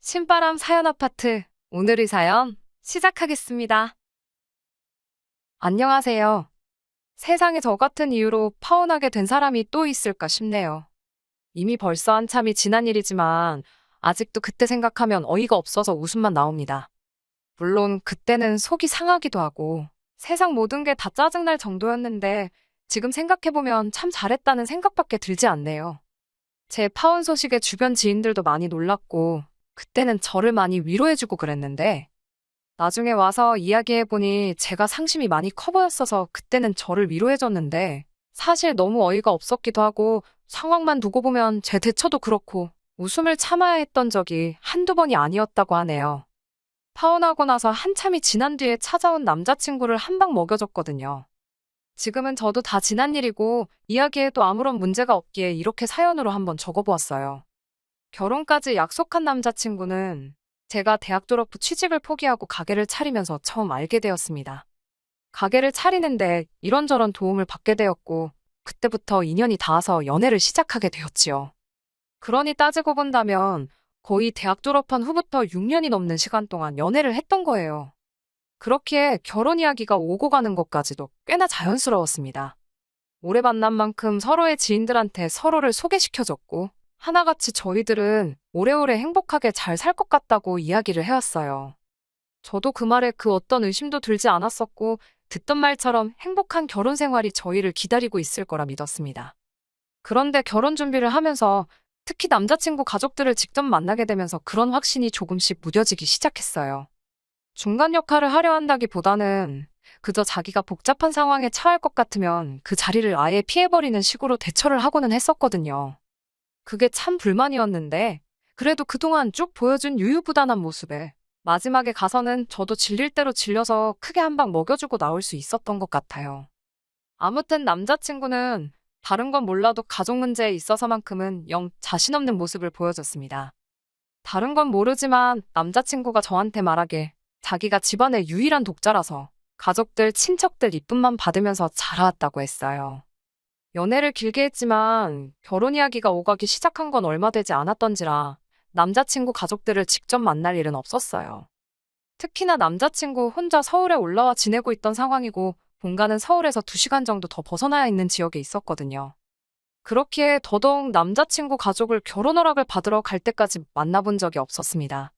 신바람 사연 아파트. 오늘의 사연 시작하겠습니다. 안녕하세요. 세상에 저 같은 이유로 파혼하게 된 사람이 또 있을까 싶네요. 이미 벌써 한참이 지난 일이지만 아직도 그때 생각하면 어이가 없어서 웃음만 나옵니다. 물론 그때는 속이 상하기도 하고 세상 모든 게 다 짜증날 정도였는데 지금 생각해보면 참 잘했다는 생각밖에 들지 않네요. 제 파혼 소식에 주변 지인들도 많이 놀랐고 그때는 저를 많이 위로해주고 그랬는데 나중에 와서 이야기해보니 제가 상심이 많이 커 보였어서 그때는 저를 위로해줬는데 사실 너무 어이가 없었기도 하고 상황만 두고 보면 제 대처도 그렇고 웃음을 참아야 했던 적이 한두 번이 아니었다고 하네요. 파혼하고 나서 한참이 지난 뒤에 찾아온 남자친구를 한 방 먹여줬거든요. 지금은 저도 다 지난 일이고 이야기해도 아무런 문제가 없기에 이렇게 사연으로 한번 적어보았어요. 결혼까지 약속한 남자친구는 제가 대학 졸업 후 취직을 포기하고 가게를 차리면서 처음 알게 되었습니다. 가게를 차리는데 이런저런 도움을 받게 되었고, 그때부터 인연이 닿아서 연애를 시작하게 되었지요. 그러니 따지고 본다면 거의 대학 졸업한 후부터 6년이 넘는 시간 동안 연애를 했던 거예요. 그렇기에 결혼 이야기가 오고 가는 것까지도 꽤나 자연스러웠습니다. 오래 만난 만큼 서로의 지인들한테 서로를 소개시켜줬고, 하나같이 저희들은 오래오래 행복하게 잘 살 것 같다고 이야기를 해왔어요. 저도 그 말에 그 어떤 의심도 들지 않았었고, 듣던 말처럼 행복한 결혼 생활이 저희를 기다리고 있을 거라 믿었습니다. 그런데 결혼 준비를 하면서 특히 남자친구 가족들을 직접 만나게 되면서 그런 확신이 조금씩 무뎌지기 시작했어요. 중간 역할을 하려 한다기보다는 그저 자기가 복잡한 상황에 처할 것 같으면 그 자리를 아예 피해버리는 식으로 대처를 하고는 했었거든요. 그게 참 불만이었는데, 그래도 그동안 쭉 보여준 유유부단한 모습에 마지막에 가서는 저도 질릴 대로 질려서 크게 한 방 먹여주고 나올 수 있었던 것 같아요. 아무튼 남자친구는 다른 건 몰라도 가족 문제에 있어서만큼은 영 자신 없는 모습을 보여줬습니다. 다른 건 모르지만 남자친구가 저한테 말하길 자기가 집안의 유일한 독자라서 가족들, 친척들 이쁨만 받으면서 자라왔다고 했어요. 연애를 길게 했지만 결혼 이야기가 오가기 시작한 건 얼마 되지 않았던지라 남자친구 가족들을 직접 만날 일은 없었어요. 특히나 남자친구 혼자 서울에 올라와 지내고 있던 상황이고 본가는 서울에서 2시간 정도 더 벗어나야 있는 지역에 있었거든요. 그렇기에 더더욱 남자친구 가족을 결혼 허락을 받으러 갈 때까지 만나본 적이 없었습니다.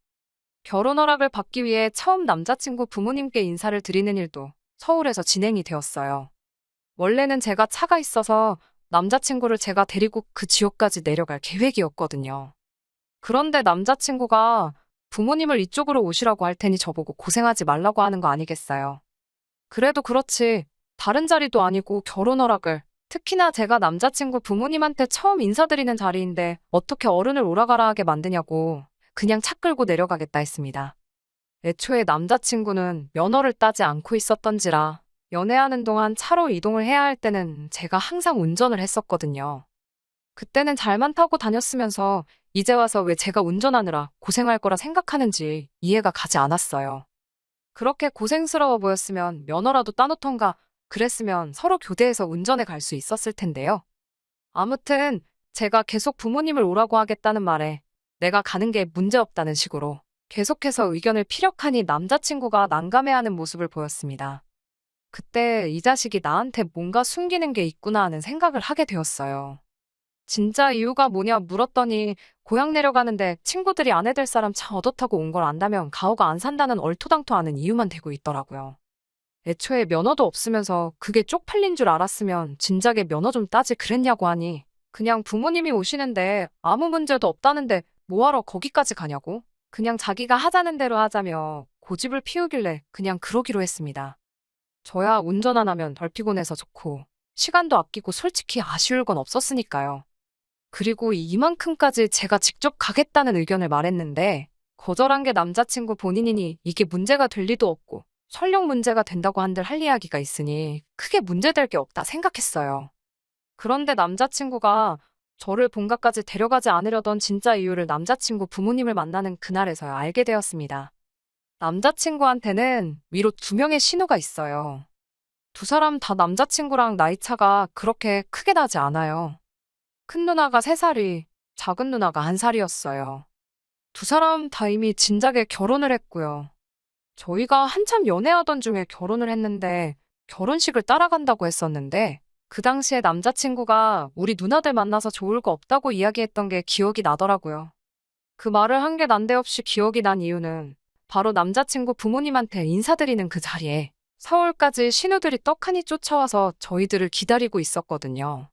결혼 허락을 받기 위해 처음 남자친구 부모님께 인사를 드리는 일도 서울에서 진행이 되었어요. 원래는 제가 차가 있어서 남자친구를 제가 데리고 그 지역까지 내려갈 계획이었거든요. 그런데 남자친구가 부모님을 이쪽으로 오시라고 할 테니 저보고 고생하지 말라고 하는 거 아니겠어요. 그래도 그렇지, 다른 자리도 아니고 결혼 허락을, 특히나 제가 남자친구 부모님한테 처음 인사드리는 자리인데 어떻게 어른을 오라가라 하게 만드냐고 그냥 차 끌고 내려가겠다 했습니다. 애초에 남자친구는 면허를 따지 않고 있었던지라 연애하는 동안 차로 이동을 해야 할 때는 제가 항상 운전을 했었거든요. 그때는 잘만 타고 다녔으면서 이제 와서 왜 제가 운전하느라 고생할 거라 생각하는지 이해가 가지 않았어요. 그렇게 고생스러워 보였으면 면허라도 따놓던가 그랬으면 서로 교대해서 운전해 갈 수 있었을 텐데요. 아무튼 제가 계속 부모님을 오라고 하겠다는 말에 내가 가는 게 문제없다는 식으로 계속해서 의견을 피력하니 남자친구가 난감해하는 모습을 보였습니다. 그때 이 자식이 나한테 뭔가 숨기는 게 있구나 하는 생각을 하게 되었어요. 진짜 이유가 뭐냐 물었더니 고향 내려가는데 친구들이 아내 될 사람 차 얻어 타고 온 걸 안다면 가오가 안 산다는 얼토당토하는 이유만 대고 있더라고요. 애초에 면허도 없으면서 그게 쪽팔린 줄 알았으면 진작에 면허 좀 따지 그랬냐고 하니 그냥 부모님이 오시는데 아무 문제도 없다는데 뭐하러 거기까지 가냐고 그냥 자기가 하자는 대로 하자며 고집을 피우길래 그냥 그러기로 했습니다. 저야 운전 안 하면 덜 피곤해서 좋고 시간도 아끼고 솔직히 아쉬울 건 없었으니까요. 그리고 이만큼까지 제가 직접 가겠다는 의견을 말했는데 거절한 게 남자친구 본인이니 이게 문제가 될 리도 없고 설령 문제가 된다고 한들 할 이야기가 있으니 크게 문제될 게 없다 생각했어요. 그런데 남자친구가 저를 본가까지 데려가지 않으려던 진짜 이유를 남자친구 부모님을 만나는 그날에서야 알게 되었습니다. 남자친구한테는 위로 2명의 신우가 있어요. 두 사람 다 남자친구랑 나이 차가 그렇게 크게 나지 않아요. 큰 누나가 3살이, 작은 누나가 1살이었어요. 두 사람 다 이미 진작에 결혼을 했고요. 저희가 한참 연애하던 중에 결혼을 했는데 결혼식을 따라간다고 했었는데 그 당시에 남자친구가 우리 누나들 만나서 좋을 거 없다고 이야기했던 게 기억이 나더라고요. 그 말을 한 게 난데없이 기억이 난 이유는 바로 남자친구 부모님한테 인사드리는 그 자리에 서울까지 신우들이 떡하니 쫓아와서 저희들을 기다리고 있었거든요.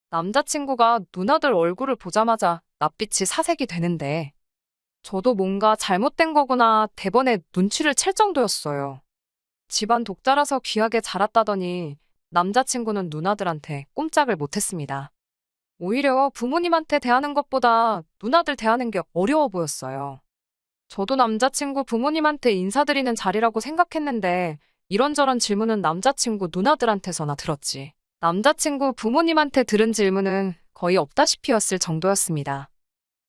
남자친구가 누나들 얼굴을 보자마자 낯빛이 사색이 되는데 저도 뭔가 잘못된 거구나 대번에 눈치를 챌 정도였어요. 집안 독자라서 귀하게 자랐다더니 남자친구는 누나들한테 꼼짝을 못했습니다. 오히려 부모님한테 대하는 것보다 누나들 대하는 게 어려워 보였어요. 저도 남자친구 부모님한테 인사드리는 자리라고 생각했는데 이런저런 질문은 남자친구 누나들한테서나 들었지. 남자친구 부모님한테 들은 질문은 거의 없다시피였을 정도였습니다.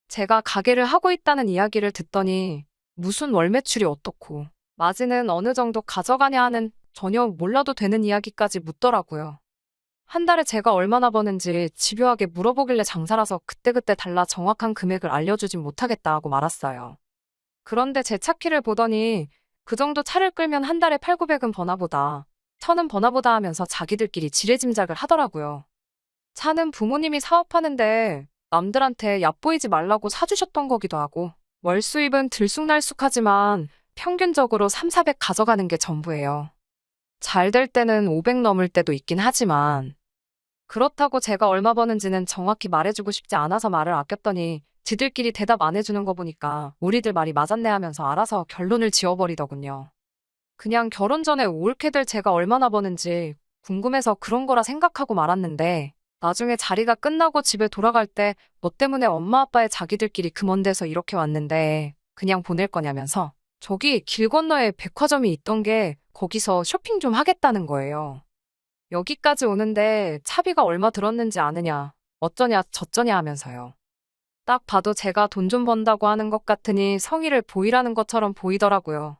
제가 가게를 하고 있다는 이야기를 듣더니 무슨 월 매출이 어떻고 마진은 어느 정도 가져가냐 하는 전혀 몰라도 되는 이야기까지 묻더라고요. 한 달에 제가 얼마나 버는지 집요하게 물어보길래 장사라서 그때그때 달라 정확한 금액을 알려주진 못하겠다 하고 말았어요. 그런데 제 차키를 보더니 그 정도 차를 끌면 한 달에 8, 900은 버나 보다, 1000은 버나 보다 하면서 자기들끼리 지레짐작을 하더라고요. 차는 부모님이 사업하는데 남들한테 얕보이지 말라고 사주셨던 거기도 하고 월 수입은 들쑥날쑥하지만 평균적으로 3, 400 가져가는 게 전부예요. 잘 될 때는 500 넘을 때도 있긴 하지만 그렇다고 제가 얼마 버는지는 정확히 말해주고 싶지 않아서 말을 아꼈더니 지들끼리 대답 안 해주는 거 보니까 우리들 말이 맞았네 하면서 알아서 결론을 지어버리더군요. 그냥 결혼 전에 옳게 될 제가 얼마나 버는지 궁금해서 그런 거라 생각하고 말았는데 나중에 자리가 끝나고 집에 돌아갈 때 뭐 때문에 엄마 아빠의 자기들끼리 그 먼 데서 이렇게 왔는데 그냥 보낼 거냐면서 저기 길 건너에 백화점이 있던 게 거기서 쇼핑 좀 하겠다는 거예요. 여기까지 오는데 차비가 얼마 들었는지 아느냐, 어쩌냐 저쩌냐 하면서요. 딱 봐도 제가 돈 좀 번다고 하는 것 같으니 성의를 보이라는 것처럼 보이더라고요.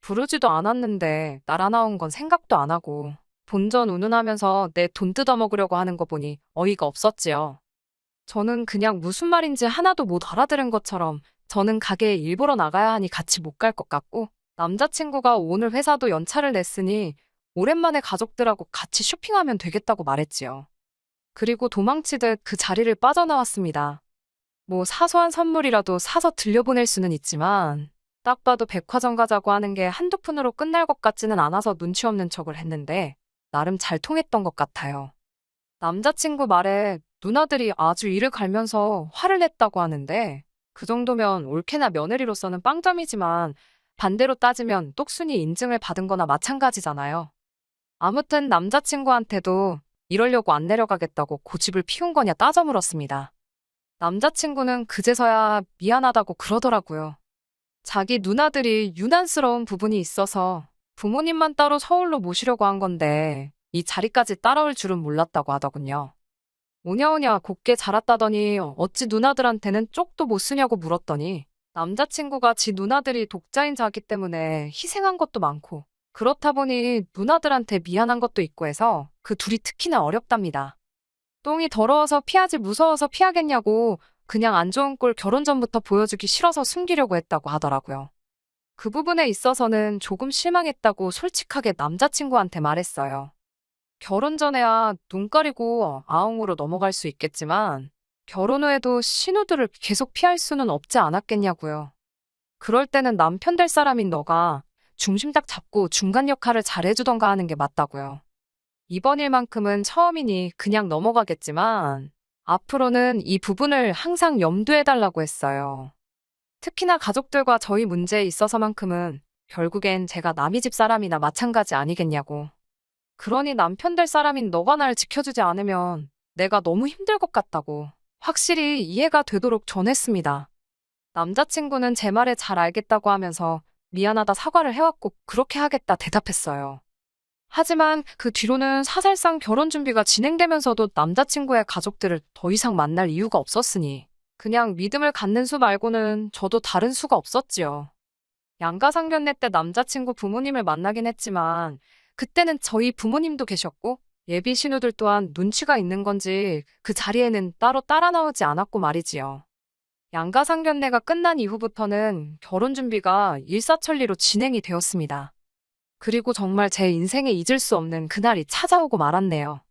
부르지도 않았는데 날아 나온 건 생각도 안 하고 본전 운운하면서 내 돈 뜯어먹으려고 하는 거 보니 어이가 없었지요. 저는 그냥 무슨 말인지 하나도 못 알아들은 것처럼 저는 가게에 일보러 나가야 하니 같이 못 갈 것 같고 남자친구가 오늘 회사도 연차를 냈으니 오랜만에 가족들하고 같이 쇼핑하면 되겠다고 말했지요. 그리고 도망치듯 그 자리를 빠져나왔습니다. 뭐 사소한 선물이라도 사서 들려보낼 수는 있지만 딱 봐도 백화점 가자고 하는 게 한두 푼으로 끝날 것 같지는 않아서 눈치 없는 척을 했는데 나름 잘 통했던 것 같아요. 남자친구 말에 누나들이 아주 이를 갈면서 화를 냈다고 하는데 그 정도면 올케나 며느리로서는 빵점이지만 반대로 따지면 똑순이 인증을 받은 거나 마찬가지잖아요. 아무튼 남자친구한테도 이러려고 안 내려가겠다고 고집을 피운 거냐 따져 물었습니다. 남자친구는 그제서야 미안하다고 그러더라고요. 자기 누나들이 유난스러운 부분이 있어서 부모님만 따로 서울로 모시려고 한 건데 이 자리까지 따라올 줄은 몰랐다고 하더군요. 오냐오냐 곱게 자랐다더니 어찌 누나들한테는 쪽도 못 쓰냐고 물었더니 남자친구가 지 누나들이 독자인 자기 때문에 희생한 것도 많고 그렇다 보니 누나들한테 미안한 것도 있고 해서 그 둘이 특히나 어렵답니다. 똥이 더러워서 피하지 무서워서 피하겠냐고 그냥 안 좋은 꼴 결혼 전부터 보여주기 싫어서 숨기려고 했다고 하더라고요. 그 부분에 있어서는 조금 실망했다고 솔직하게 남자친구한테 말했어요. 결혼 전에야 눈 가리고 아웅으로 넘어갈 수 있겠지만 결혼 후에도 신우들을 계속 피할 수는 없지 않았겠냐고요. 그럴 때는 남편 될 사람인 너가 중심 딱 잡고 중간 역할을 잘해주던가 하는 게 맞다고요. 이번 일만큼은 처음이니 그냥 넘어가겠지만 앞으로는 이 부분을 항상 염두해달라고 했어요. 특히나 가족들과 저희 문제에 있어서만큼은 결국엔 제가 남의 집 사람이나 마찬가지 아니겠냐고. 그러니 남편 될 사람인 너가 날 지켜주지 않으면 내가 너무 힘들 것 같다고 확실히 이해가 되도록 전했습니다. 남자친구는 제 말에 잘 알겠다고 하면서 미안하다 사과를 해왔고 그렇게 하겠다 대답했어요. 하지만 그 뒤로는 사실상 결혼 준비가 진행되면서도 남자친구의 가족들을 더 이상 만날 이유가 없었으니 그냥 믿음을 갖는 수 말고는 저도 다른 수가 없었지요. 양가상견례 때 남자친구 부모님을 만나긴 했지만 그때는 저희 부모님도 계셨고 예비 신우들 또한 눈치가 있는 건지 그 자리에는 따로 따라 나오지 않았고 말이지요. 양가상견례가 끝난 이후부터는 결혼 준비가 일사천리로 진행이 되었습니다. 그리고 정말 제 인생에 잊을 수 없는 그날이 찾아오고 말았네요.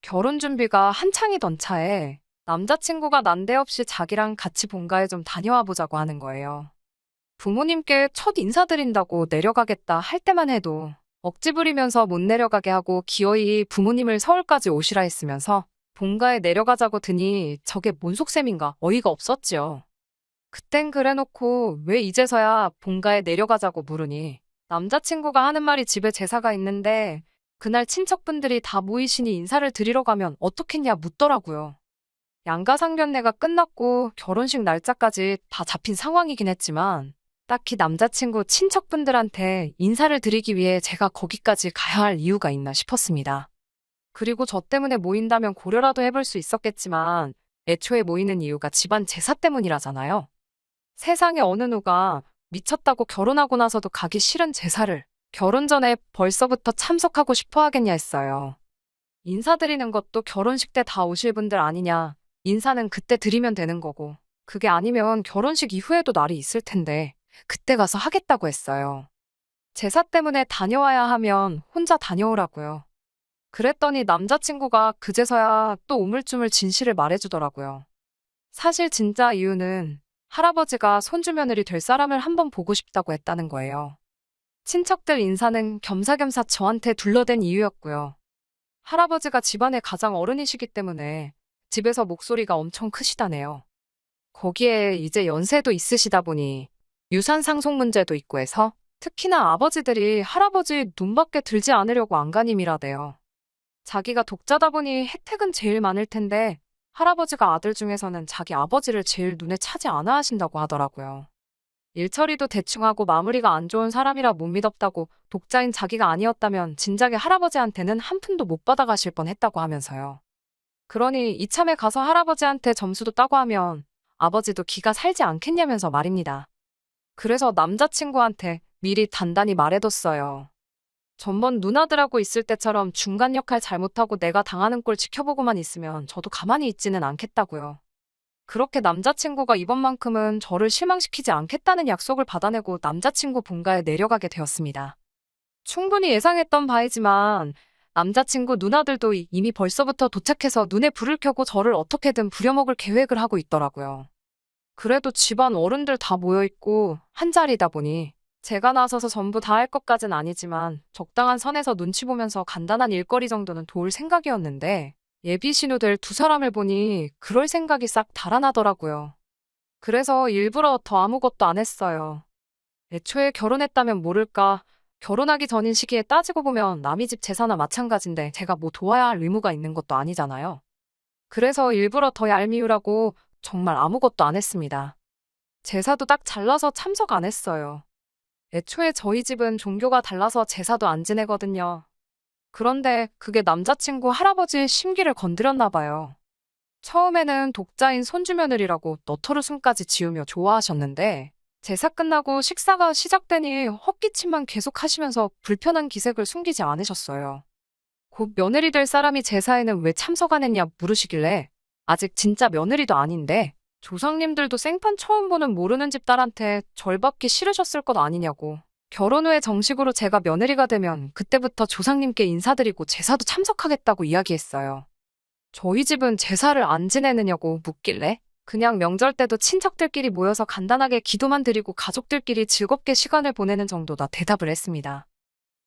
결혼 준비가 한창이던 차에 남자친구가 난데없이 자기랑 같이 본가에 좀 다녀와 보자고 하는 거예요. 부모님께 첫 인사드린다고 내려가겠다 할 때만 해도 억지 부리면서 못 내려가게 하고 기어이 부모님을 서울까지 오시라 했으면서 본가에 내려가자고 드니 저게 뭔 속셈인가 어이가 없었지요. 그땐 그래놓고 왜 이제서야 본가에 내려가자고 물으니 남자친구가 하는 말이 집에 제사가 있는데 그날 친척분들이 다 모이시니 인사를 드리러 가면 어떻겠냐 묻더라고요. 양가상견례가 끝났고 결혼식 날짜까지 다 잡힌 상황이긴 했지만 딱히 남자친구 친척분들한테 인사를 드리기 위해 제가 거기까지 가야 할 이유가 있나 싶었습니다. 그리고 저 때문에 모인다면 고려라도 해볼 수 있었겠지만 애초에 모이는 이유가 집안 제사 때문이라잖아요. 세상에 어느 누가 미쳤다고 결혼하고 나서도 가기 싫은 제사를 결혼 전에 벌써부터 참석하고 싶어 하겠냐 했어요. 인사드리는 것도 결혼식 때 다 오실 분들 아니냐. 인사는 그때 드리면 되는 거고 그게 아니면 결혼식 이후에도 날이 있을 텐데 그때 가서 하겠다고 했어요. 제사 때문에 다녀와야 하면 혼자 다녀오라고요. 그랬더니 남자친구가 그제서야 또 우물쭈물 진실을 말해주더라고요. 사실 진짜 이유는 할아버지가 손주며느리 될 사람을 한번 보고 싶다고 했다는 거예요. 친척들 인사는 겸사겸사 저한테 둘러댄 이유였고요. 할아버지가 집안의 가장 어른이시기 때문에 집에서 목소리가 엄청 크시다네요. 거기에 이제 연세도 있으시다 보니 유산 상속 문제도 있고 해서 특히나 아버지들이 할아버지 눈밖에 들지 않으려고 안간힘이라대요. 자기가 독자다 보니 혜택은 제일 많을 텐데 할아버지가 아들 중에서는 자기 아버지를 제일 눈에 차지 않아 하신다고 하더라고요. 일처리도 대충 하고 마무리가 안 좋은 사람이라 못 믿었다고 독자인 자기가 아니었다면 진작에 할아버지한테는 한 푼도 못 받아가실 뻔했다고 하면서요. 그러니 이참에 가서 할아버지한테 점수도 따고 하면 아버지도 기가 살지 않겠냐면서 말입니다. 그래서 남자친구한테 미리 단단히 말해뒀어요. 전번 누나들하고 있을 때처럼 중간 역할 잘못하고 내가 당하는 꼴 지켜보고만 있으면 저도 가만히 있지는 않겠다고요. 그렇게 남자친구가 이번만큼은 저를 실망시키지 않겠다는 약속을 받아내고 남자친구 본가에 내려가게 되었습니다. 충분히 예상했던 바이지만 남자친구 누나들도 이미 벌써부터 도착해서 눈에 불을 켜고 저를 어떻게든 부려먹을 계획을 하고 있더라고요. 그래도 집안 어른들 다 모여있고 한자리다 보니 제가 나서서 전부 다 할 것까진 아니지만 적당한 선에서 눈치 보면서 간단한 일거리 정도는 도울 생각이었는데 예비 신우들 두 사람을 보니 그럴 생각이 싹 달아나더라고요. 그래서 일부러 더 아무것도 안 했어요. 애초에 결혼했다면 모를까 결혼하기 전인 시기에 따지고 보면 남의 집 제사나 마찬가지인데 제가 뭐 도와야 할 의무가 있는 것도 아니잖아요. 그래서 일부러 더 얄미우라고 정말 아무것도 안 했습니다. 제사도 딱 잘라서 참석 안 했어요. 애초에 저희 집은 종교가 달라서 제사도 안 지내거든요. 그런데 그게 남자친구 할아버지의 심기를 건드렸나 봐요. 처음에는 독자인 손주며느리라고 너털웃음까지 지으며 좋아하셨는데 제사 끝나고 식사가 시작되니 헛기침만 계속 하시면서 불편한 기색을 숨기지 않으셨어요. 곧 며느리 될 사람이 제사에는 왜 참석 안 했냐 물으시길래 아직 진짜 며느리도 아닌데 조상님들도 생판 처음 보는 모르는 집 딸한테 절 받기 싫으셨을 것 아니냐고. 결혼 후에 정식으로 제가 며느리가 되면 그때부터 조상님께 인사드리고 제사도 참석하겠다고 이야기했어요. 저희 집은 제사를 안 지내느냐고 묻길래 그냥 명절 때도 친척들끼리 모여서 간단하게 기도만 드리고 가족들끼리 즐겁게 시간을 보내는 정도다 대답을 했습니다.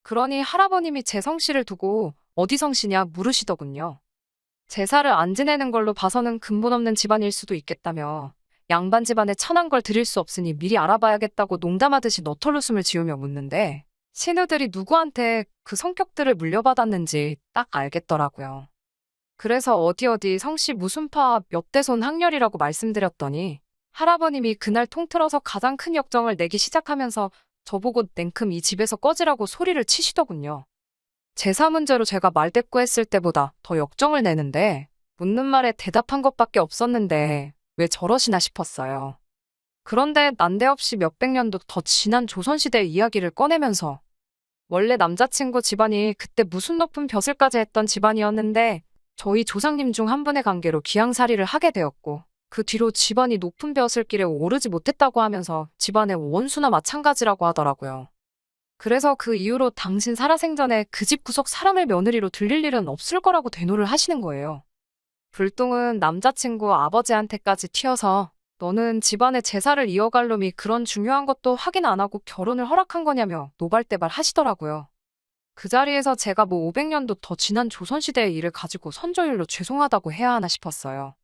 그러니 할아버님이 제 성씨를 두고 어디 성씨냐 물으시더군요. 제사를 안 지내는 걸로 봐서는 근본 없는 집안일 수도 있겠다며 양반 집안에 천한 걸 드릴 수 없으니 미리 알아봐야겠다고 농담하듯이 너털웃음을 지으며 묻는데 신우들이 누구한테 그 성격들을 물려받았는지 딱 알겠더라고요. 그래서 어디 성씨 무슨 파 몇 대손 학렬이라고 말씀드렸더니 할아버님이 그날 통틀어서 가장 큰 역정을 내기 시작하면서 저보고 냉큼 이 집에서 꺼지라고 소리를 치시더군요. 제사 문제로 제가 말대꾸했을 때보다 더 역정을 내는데 묻는 말에 대답한 것밖에 없었는데 왜 저러시나 싶었어요. 그런데 난데없이 몇백 년도 더 지난 조선시대 이야기를 꺼내면서 원래 남자친구 집안이 그때 무슨 높은 벼슬까지 했던 집안이었는데 저희 조상님 중 한 분의 관계로 귀양살이를 하게 되었고 그 뒤로 집안이 높은 벼슬길에 오르지 못했다고 하면서 집안의 원수나 마찬가지라고 하더라고요. 그래서 그 이후로 당신 살아생전에 그 집 구석 사람을 며느리로 들릴 일은 없을 거라고 대노를 하시는 거예요. 불똥은 남자친구 아버지한테까지 튀어서 너는 집안의 제사를 이어갈 놈이 그런 중요한 것도 확인 안 하고 결혼을 허락한 거냐며 노발대발 하시더라고요. 그 자리에서 제가 뭐 500년도 더 지난 조선시대의 일을 가지고 선조일로 죄송하다고 해야 하나 싶었어요.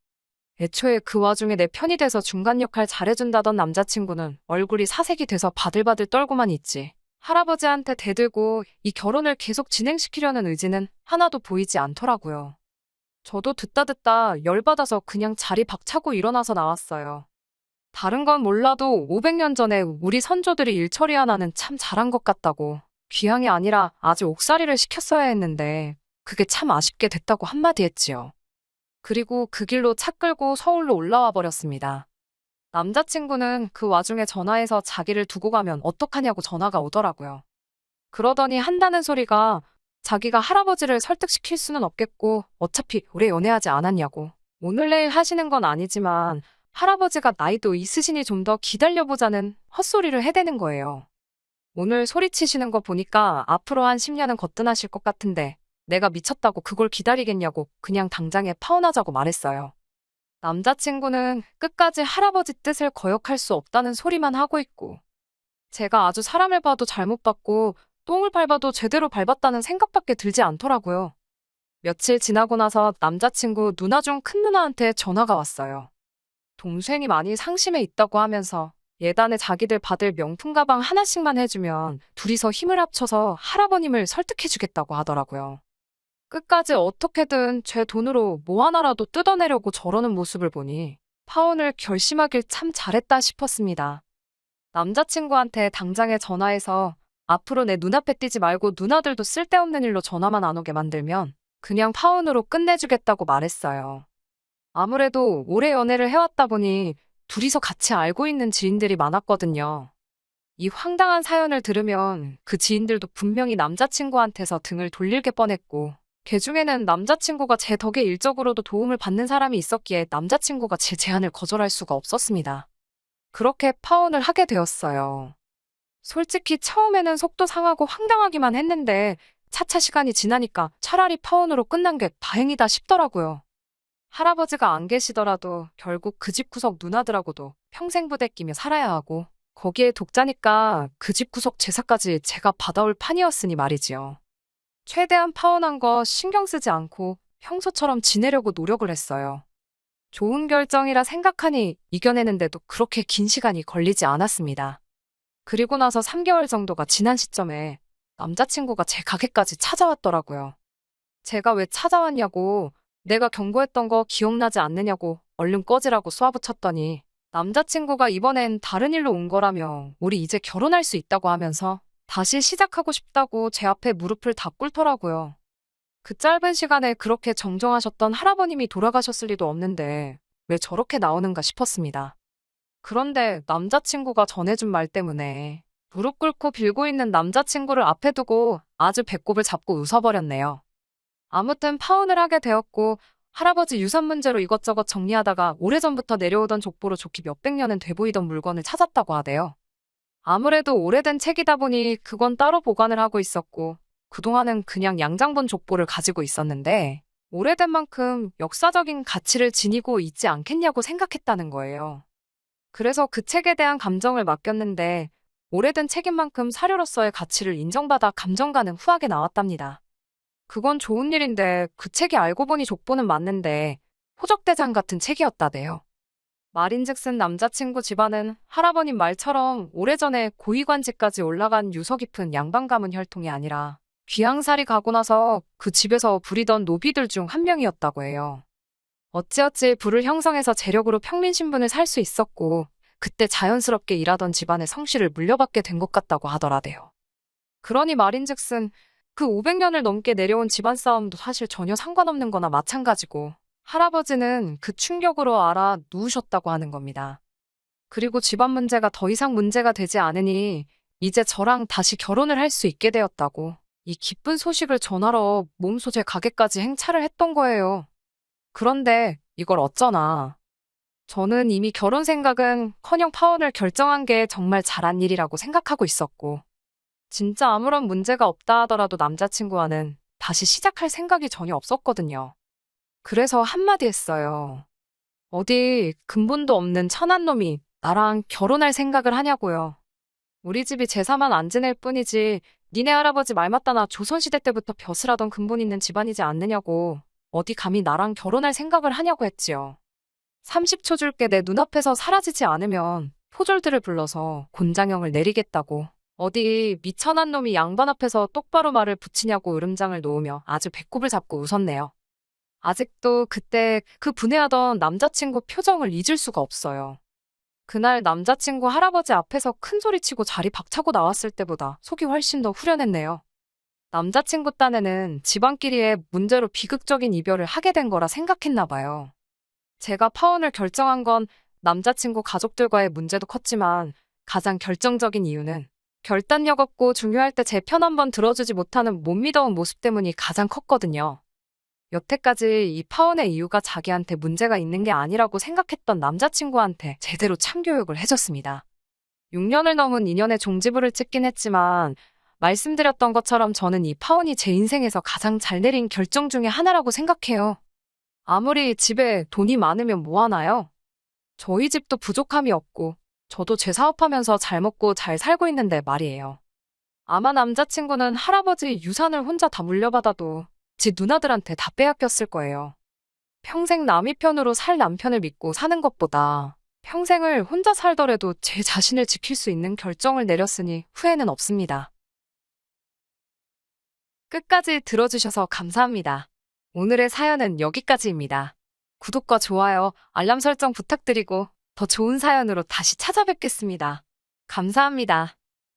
애초에 그 와중에 내 편이 돼서 중간 역할 잘해준다던 남자친구는 얼굴이 사색이 돼서 바들바들 떨고만 있지. 할아버지한테 대들고 이 결혼을 계속 진행시키려는 의지는 하나도 보이지 않더라고요. 저도 듣다 열받아서 그냥 자리 박차고 일어나서 나왔어요. 다른 건 몰라도 500년 전에 우리 선조들이 일처리 하나는 참 잘한 것 같다고. 귀향이 아니라 아주 옥살이를 시켰어야 했는데 그게 참 아쉽게 됐다고 한마디 했지요. 그리고 그 길로 차 끌고 서울로 올라와 버렸습니다. 남자친구는 그 와중에 전화해서 자기를 두고 가면 어떡하냐고 전화가 오더라고요. 그러더니 한다는 소리가 자기가 할아버지를 설득시킬 수는 없겠고 어차피 오래 연애하지 않았냐고. 오늘 내일 하시는 건 아니지만 할아버지가 나이도 있으시니 좀 더 기다려보자는 헛소리를 해대는 거예요. 오늘 소리치시는 거 보니까 앞으로 한 10년은 거뜬하실 것 같은데 내가 미쳤다고 그걸 기다리겠냐고 그냥 당장에 파혼하자고 말했어요. 남자친구는 끝까지 할아버지 뜻을 거역할 수 없다는 소리만 하고 있고 제가 아주 사람을 봐도 잘못 봤고 똥을 밟아도 제대로 밟았다는 생각밖에 들지 않더라고요. 며칠 지나고 나서 남자친구 누나 중 큰 누나한테 전화가 왔어요. 동생이 많이 상심해 있다고 하면서 예단에 자기들 받을 명품 가방 하나씩만 해주면 둘이서 힘을 합쳐서 할아버님을 설득해주겠다고 하더라고요. 끝까지 어떻게든 제 돈으로 뭐 하나라도 뜯어내려고 저러는 모습을 보니 파혼을 결심하길 참 잘했다 싶었습니다. 남자친구한테 당장에 전화해서 앞으로 내 눈앞에 띄지 말고 누나들도 쓸데없는 일로 전화만 안 오게 만들면 그냥 파혼으로 끝내주겠다고 말했어요. 아무래도 오래 연애를 해왔다 보니 둘이서 같이 알고 있는 지인들이 많았거든요. 이 황당한 사연을 들으면 그 지인들도 분명히 남자친구한테서 등을 돌릴게 뻔했고 걔 중에는 남자친구가 제 덕에 일적으로도 도움을 받는 사람이 있었기에 남자친구가 제 제안을 거절할 수가 없었습니다. 그렇게 파혼을 하게 되었어요. 솔직히 처음에는 속도 상하고 황당하기만 했는데 차차 시간이 지나니까 차라리 파혼으로 끝난 게 다행이다 싶더라고요. 할아버지가 안 계시더라도 결국 그 집 구석 누나들하고도 평생 부대끼며 살아야 하고 거기에 독자니까 그 집 구석 제사까지 제가 받아올 판이었으니 말이지요. 최대한 파혼한 거 신경 쓰지 않고 평소처럼 지내려고 노력을 했어요. 좋은 결정이라 생각하니 이겨내는데도 그렇게 긴 시간이 걸리지 않았습니다. 그리고 나서 3개월 정도가 지난 시점에 남자친구가 제 가게까지 찾아왔더라고요. 제가 왜 찾아왔냐고 내가 경고했던 거 기억나지 않느냐고 얼른 꺼지라고 쏘아붙였더니 남자친구가 이번엔 다른 일로 온 거라며 우리 이제 결혼할 수 있다고 하면서 다시 시작하고 싶다고 제 앞에 무릎을 다 꿇더라고요. 그 짧은 시간에 그렇게 정정하셨던 할아버님이 돌아가셨을 리도 없는데 왜 저렇게 나오는가 싶었습니다. 그런데 남자친구가 전해준 말 때문에 무릎 꿇고 빌고 있는 남자친구를 앞에 두고 아주 배꼽을 잡고 웃어버렸네요. 아무튼 파혼을 하게 되었고 할아버지 유산 문제로 이것저것 정리하다가 오래전부터 내려오던 족보로 좋기 몇백 년은 돼 보이던 물건을 찾았다고 하대요. 아무래도 오래된 책이다 보니 그건 따로 보관을 하고 있었고 그동안은 그냥 양장본 족보를 가지고 있었는데 오래된 만큼 역사적인 가치를 지니고 있지 않겠냐고 생각했다는 거예요. 그래서 그 책에 대한 감정을 맡겼는데 오래된 책인 만큼 사료로서의 가치를 인정받아 감정가는 후하게 나왔답니다. 그건 좋은 일인데 그 책이 알고 보니 족보는 맞는데 호적대장 같은 책이었다대요. 말인즉슨 남자친구 집안은 할아버님 말처럼 오래전에 고위관직까지 올라간 유서 깊은 양반 가문 혈통이 아니라 귀향살이 가고 나서 그 집에서 부리던 노비들 중 한 명이었다고 해요. 어찌어찌 부를 형성해서 재력으로 평민신분을 살 수 있었고 그때 자연스럽게 일하던 집안의 성씨를 물려받게 된 것 같다고 하더라대요. 그러니 말인즉슨 그 500년을 넘게 내려온 집안 싸움도 사실 전혀 상관없는 거나 마찬가지고 할아버지는 그 충격으로 알아 누우셨다고 하는 겁니다. 그리고 집안 문제가 더 이상 문제가 되지 않으니 이제 저랑 다시 결혼을 할 수 있게 되었다고 이 기쁜 소식을 전하러 몸소 제 가게까지 행차를 했던 거예요. 그런데 이걸 어쩌나 저는 이미 결혼 생각은 커녕 파혼을 결정한 게 정말 잘한 일이라고 생각하고 있었고, 진짜 아무런 문제가 없다 하더라도 남자친구와는 다시 시작할 생각이 전혀 없었거든요. 그래서 한마디 했어요. 어디 근본도 없는 천한 놈이 나랑 결혼할 생각을 하냐고요. 우리 집이 제사만 안 지낼 뿐이지 니네 할아버지 말 맞다나 조선시대 때부터 벼슬 하던 근본 있는 집안이지 않느냐고. 어디 감히 나랑 결혼할 생각을 하냐고 했지요. 30초 줄게 내 눈앞에서 사라지지 않으면 포졸들을 불러서 곤장형을 내리겠다고. 어디 미천한 놈이 양반 앞에서 똑바로 말을 붙이냐고 으름장을 놓으며 아주 배꼽을 잡고 웃었네요. 아직도 그때 그 분해하던 남자친구 표정을 잊을 수가 없어요. 그날 남자친구 할아버지 앞에서 큰 소리치고 자리 박차고 나왔을 때보다 속이 훨씬 더 후련했네요. 남자친구 딴에는 집안끼리의 문제로 비극적인 이별을 하게 된 거라 생각했나 봐요. 제가 파혼을 결정한 건 남자친구 가족들과의 문제도 컸지만 가장 결정적인 이유는 결단력 없고 중요할 때 제 편 한번 들어주지 못하는 못 믿어온 모습 때문이 가장 컸거든요. 여태까지 이 파혼의 이유가 자기한테 문제가 있는 게 아니라고 생각했던 남자친구한테 제대로 참교육을 해줬습니다. 6년을 넘은 인연의 종지부를 찍긴 했지만 말씀드렸던 것처럼 저는 이 파혼이 제 인생에서 가장 잘 내린 결정 중에 하나라고 생각해요. 아무리 집에 돈이 많으면 뭐 하나요? 저희 집도 부족함이 없고 저도 제 사업하면서 잘 먹고 잘 살고 있는데 말이에요. 아마 남자친구는 할아버지 유산을 혼자 다 물려받아도 지 누나들한테 다 빼앗겼을 거예요. 평생 남의 편으로 살 남편을 믿고 사는 것보다 평생을 혼자 살더라도 제 자신을 지킬 수 있는 결정을 내렸으니 후회는 없습니다. 끝까지 들어주셔서 감사합니다. 오늘의 사연은 여기까지입니다. 구독과 좋아요, 알람 설정 부탁드리고 더 좋은 사연으로 다시 찾아뵙겠습니다. 감사합니다.